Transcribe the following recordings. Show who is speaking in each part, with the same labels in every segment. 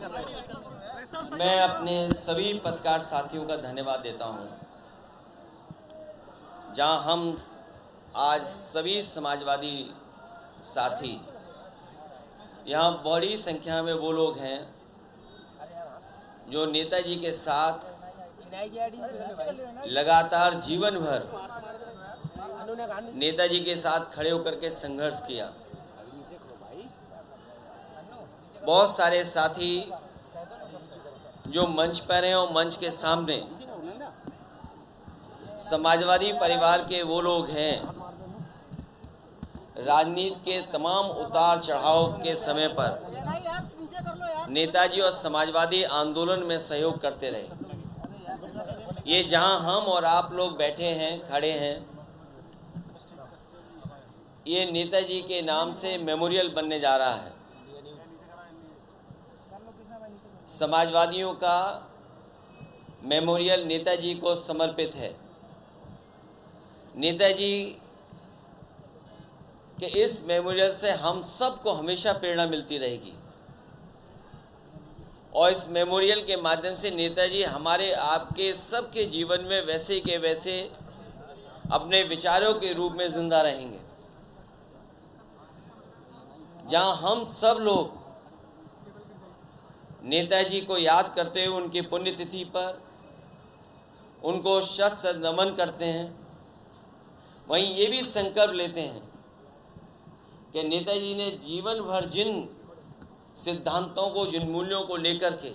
Speaker 1: मैं अपने सभी पत्रकार साथियों का धन्यवाद देता हूं, जहां हम आज सभी समाजवादी साथी, यहां बड़ी संख्या में वो लोग हैं जो नेताजी के साथ लगातार जीवन भर नेताजी के साथ खड़े होकर के संघर्ष किया। बहुत सारे साथी जो मंच पर हैं और मंच के सामने समाजवादी परिवार के वो लोग हैं, राजनीति के तमाम उतार चढ़ाव के समय पर नेताजी और समाजवादी आंदोलन में सहयोग करते रहे। ये जहां हम और आप लोग बैठे हैं, खड़े हैं, ये नेताजी के नाम से मेमोरियल बनने जा रहा है। समाजवादियों का मेमोरियल नेताजी को समर्पित है। नेताजी के इस मेमोरियल से हम सबको हमेशा प्रेरणा मिलती रहेगी और इस मेमोरियल के माध्यम से नेताजी हमारे आपके सबके जीवन में वैसे के वैसे अपने विचारों के रूप में जिंदा रहेंगे। जहां हम सब लोग नेताजी को याद करते हुए उनकी पुण्यतिथि पर उनको शत शत नमन करते हैं, वहीं ये भी संकल्प लेते हैं कि नेताजी ने जीवन भर जिन सिद्धांतों को, जिन मूल्यों को लेकर के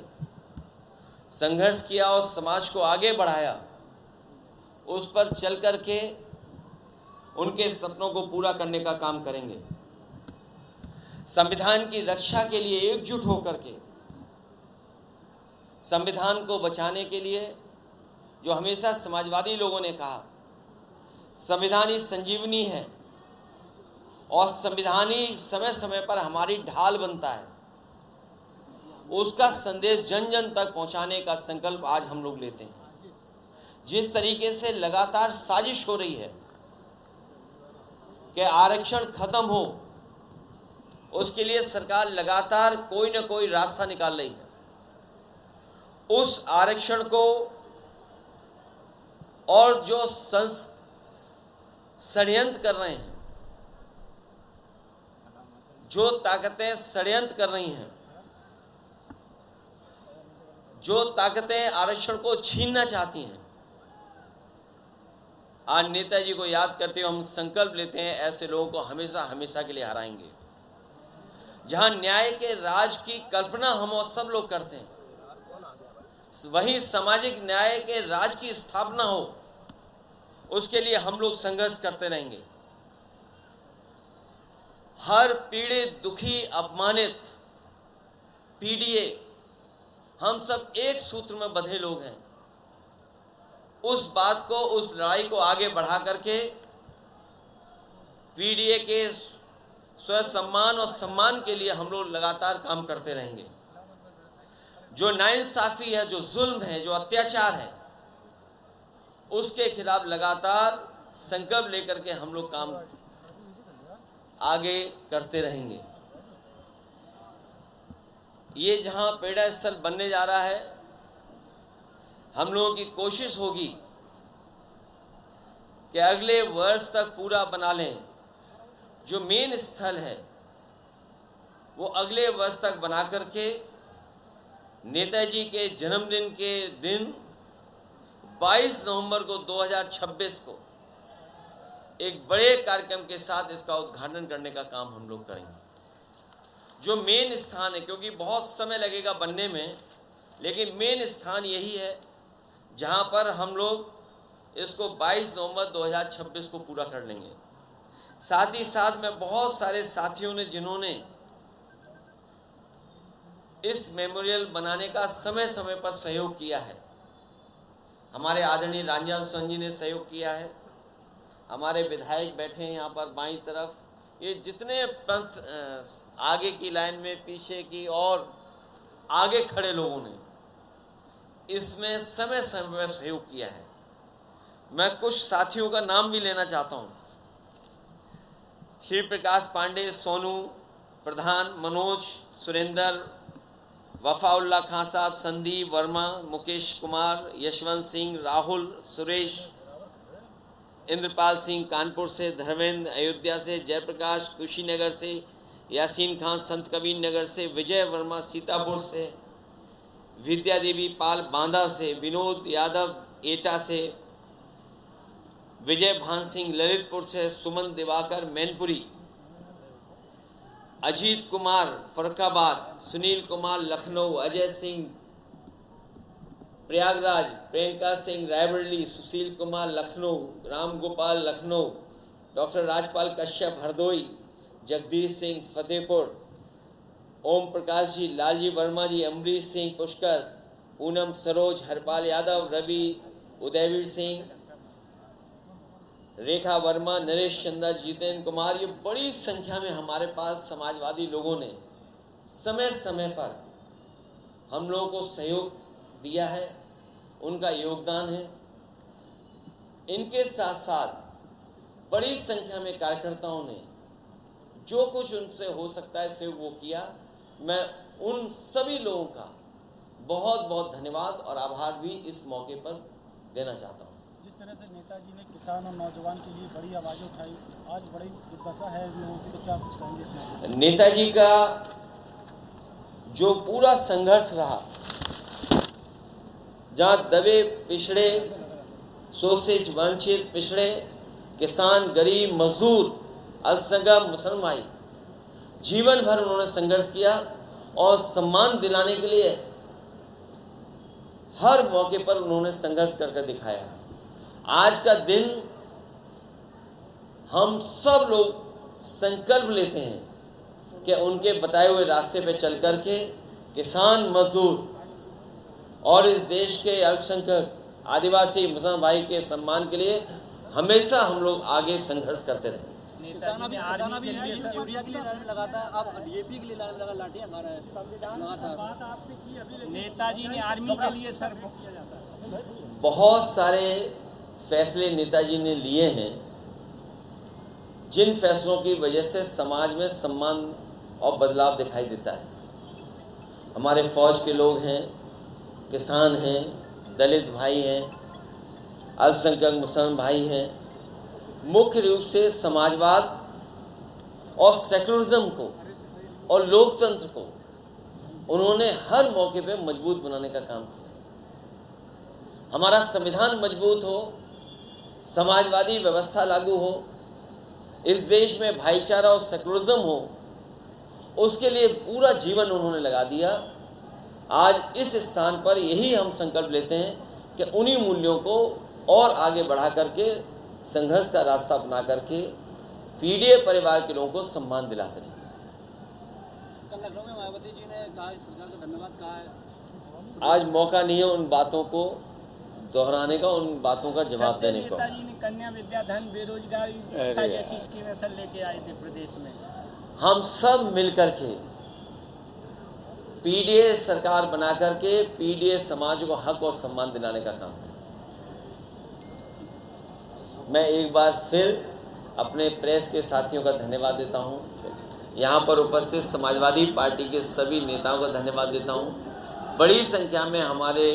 Speaker 1: संघर्ष किया और समाज को आगे बढ़ाया, उस पर चल करके उनके सपनों को पूरा करने का काम करेंगे। संविधान की रक्षा के लिए एकजुट होकर के, संविधान को बचाने के लिए, जो हमेशा समाजवादी लोगों ने कहा संविधान ही संजीवनी है और संविधान ही समय समय पर हमारी ढाल बनता है, उसका संदेश जन जन तक पहुंचाने का संकल्प आज हम लोग लेते हैं। जिस तरीके से लगातार साजिश हो रही है कि आरक्षण खत्म हो, उसके लिए सरकार लगातार कोई ना कोई रास्ता निकाल रही है। उस आरक्षण को और जो षड्यंत्र कर रहे हैं, जो ताकतें षड्यंत्र कर रही हैं, जो ताकतें आरक्षण को छीनना चाहती हैं, आज नेताजी को याद करते हुए हम संकल्प लेते हैं ऐसे लोगों को हमेशा हमेशा के लिए हराएंगे। जहां न्याय के राज की कल्पना हम और सब लोग करते हैं, वहीं सामाजिक न्याय के राज की स्थापना हो, उसके लिए हम लोग संघर्ष करते रहेंगे। हर पीड़ित, दुखी, अपमानित, पीड़िए, हम सब एक सूत्र में बंधे लोग हैं। उस बात को, उस लड़ाई को आगे बढ़ा करके पीड़िए के स्वसम्मान और सम्मान के लिए हम लोग लगातार काम करते रहेंगे। जो नाइंसाफी है, जो जुल्म है, जो अत्याचार है, उसके खिलाफ लगातार संकल्प लेकर के हम लोग काम आगे करते रहेंगे। ये जहां प्रेरणा स्थल बनने जा रहा है, हम लोगों की कोशिश होगी कि अगले वर्ष तक पूरा बना लें। जो मेन स्थल है वो अगले वर्ष तक बना करके नेताजी के जन्मदिन के दिन 22 नवंबर को 2026 को एक बड़े कार्यक्रम के साथ इसका उद्घाटन करने का काम हम लोग करेंगे। जो मेन स्थान है, क्योंकि बहुत समय लगेगा बनने में, लेकिन मेन स्थान यही है जहां पर हम लोग इसको 22 नवंबर 2026 को पूरा कर लेंगे। साथ ही साथ में बहुत सारे साथियों ने, जिन्होंने इस मेमोरियल बनाने का समय समय पर सहयोग किया है, हमारे आदरणीय रामजान सोन जी ने सहयोग किया है, हमारे विधायक बैठे हैं यहाँ पर बाईं तरफ, ये जितने पंथ आगे की लाइन में, पीछे की और आगे खड़े लोगों ने इसमें समय समय पर सहयोग किया है। मैं कुछ साथियों का नाम भी लेना चाहता हूँ। श्री प्रकाश पांडे, सोनू प्रधान, मनोज, सुरेंद्र, वफाउल्ला खां साहब, संदीप वर्मा, मुकेश कुमार, यशवंत सिंह, राहुल, सुरेश, इंद्रपाल सिंह कानपुर से, धर्मेंद्र अयोध्या से, जयप्रकाश कुशीनगर से, यासीन खान संत कबीर नगर से, विजय वर्मा सीतापुर से, विद्या देवी पाल बांदा से, विनोद यादव एटा से, विजय भान सिंह ललितपुर से, सुमन दिवाकर मैनपुरी, अजीत कुमार फरुखाबाद, सुनील कुमार लखनऊ, अजय सिंह प्रयागराज, प्रियंका सिंह रायबरेली, सुशील कुमार लखनऊ, राम गोपाल लखनऊ, डॉक्टर राजपाल कश्यप हरदोई, जगदीश सिंह फतेहपुर, ओम प्रकाश जी, लालजी वर्मा जी, अमरीश सिंह पुष्कर, पूनम सरोज, हरपाल यादव, रवि उदयवीर सिंह, रेखा वर्मा, नरेश चंदा, जितेंद्र कुमार, ये बड़ी संख्या में हमारे पास समाजवादी लोगों ने समय समय पर हम लोगों को सहयोग दिया है, उनका योगदान है। इनके साथ साथ बड़ी संख्या में कार्यकर्ताओं ने जो कुछ उनसे हो सकता है से वो किया। मैं उन सभी लोगों का बहुत बहुत धन्यवाद और आभार भी इस मौके पर देना चाहता हूँ।
Speaker 2: जिस तरह से नेताजी ने किसान और नौजवान के लिए बड़ी आवाज़ उठाई, आज बड़ी दुर्दशा है लोगों की, तो क्या कुछ कहेंगे?
Speaker 1: नेताजी का जो पूरा संघर्ष रहा, जहाँ दबे पिछड़े, शोषित वंचित पिछड़े किसान, गरीब, मजदूर, अल्पसंख्यक, मुसलमान, जीवन भर उन्होंने संघर्ष किया और सम्मान दिलाने के लिए हर मौके पर उन्होंने संघर्ष करके दिखाया। आज का दिन हम सब लोग संकल्प लेते हैं कि उनके बताए हुए रास्ते पे चल करके किसान, मजदूर और इस देश के अल्पसंख्यक, आदिवासी, मुसलमान भाई के सम्मान के लिए हमेशा हम लोग आगे संघर्ष करते रहे।
Speaker 2: किसान भी यूरिया के लिए लाइन में लगाता है, आप डीएपी के लिए लाइन में लगा, लाठियां मार रहे हैं। नेताजी ने आर्मी के लिए सर किया जाता है।
Speaker 1: बहुत सारे फैसले नेताजी ने लिए हैं, जिन फैसलों की वजह से समाज में सम्मान और बदलाव दिखाई देता है। हमारे फौज के लोग हैं, किसान हैं, दलित भाई हैं, अल्पसंख्यक मुसलमान भाई हैं। मुख्य रूप से समाजवाद और सेकुलरिज्म को और लोकतंत्र को उन्होंने हर मौके पे मजबूत बनाने का काम किया। हमारा संविधान मजबूत हो, समाजवादी व्यवस्था लागू हो, इस देश में भाईचारा और सेकुलरिज्म हो, उसके लिए पूरा जीवन उन्होंने लगा दिया। आज इस स्थान पर यही हम संकल्प लेते हैं कि उन्हीं मूल्यों को और आगे बढ़ा करके संघर्ष का रास्ता अपना करके पीडीए परिवार के लोगों को सम्मान दिलाते रहे।
Speaker 2: कल लखनऊ में मायावती जी ने कहा, सरकार का धन्यवाद कहा है।
Speaker 1: आज मौका नहीं है उन बातों को दोहराने का, उन बातों का जवाब देने का।
Speaker 2: नेताजी ने कन्या विद्याधन, बेरोजगारी जैसी स्कीमें सर लेके आए थे प्रदेश में।
Speaker 1: हम सब मिलकर के पीडीए सरकार बना करके पीडीए समाज को हक और सम्मान दिलाने का काम है। मैं एक बार फिर अपने प्रेस के साथियों का धन्यवाद देता हूं। यहाँ पर उपस्थित समाजवादी पार्टी के सभी नेताओं का धन्यवाद देता हूं। बड़ी संख्या में हमारे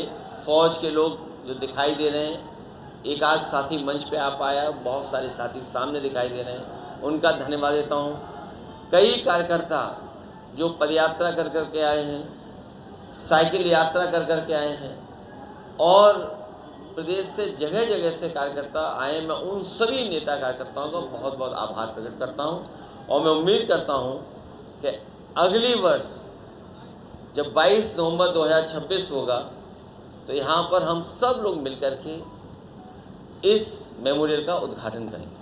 Speaker 1: फौज के लोग जो दिखाई दे रहे हैं, एक आध साथी मंच पे आ पाया, बहुत सारे साथी सामने दिखाई दे रहे हैं, उनका धन्यवाद देता हूं। कई कार्यकर्ता जो पदयात्रा कर कर के आए हैं, साइकिल यात्रा कर कर के आए हैं और प्रदेश से जगह जगह से कार्यकर्ता आए, मैं उन सभी नेता कार्यकर्ताओं का बहुत बहुत आभार प्रकट करता हूं और मैं उम्मीद करता हूं कि अगली वर्ष जब 22 नवंबर 2026 होगा तो यहाँ पर हम सब लोग मिलकर के इस मेमोरियल का उद्घाटन करेंगे।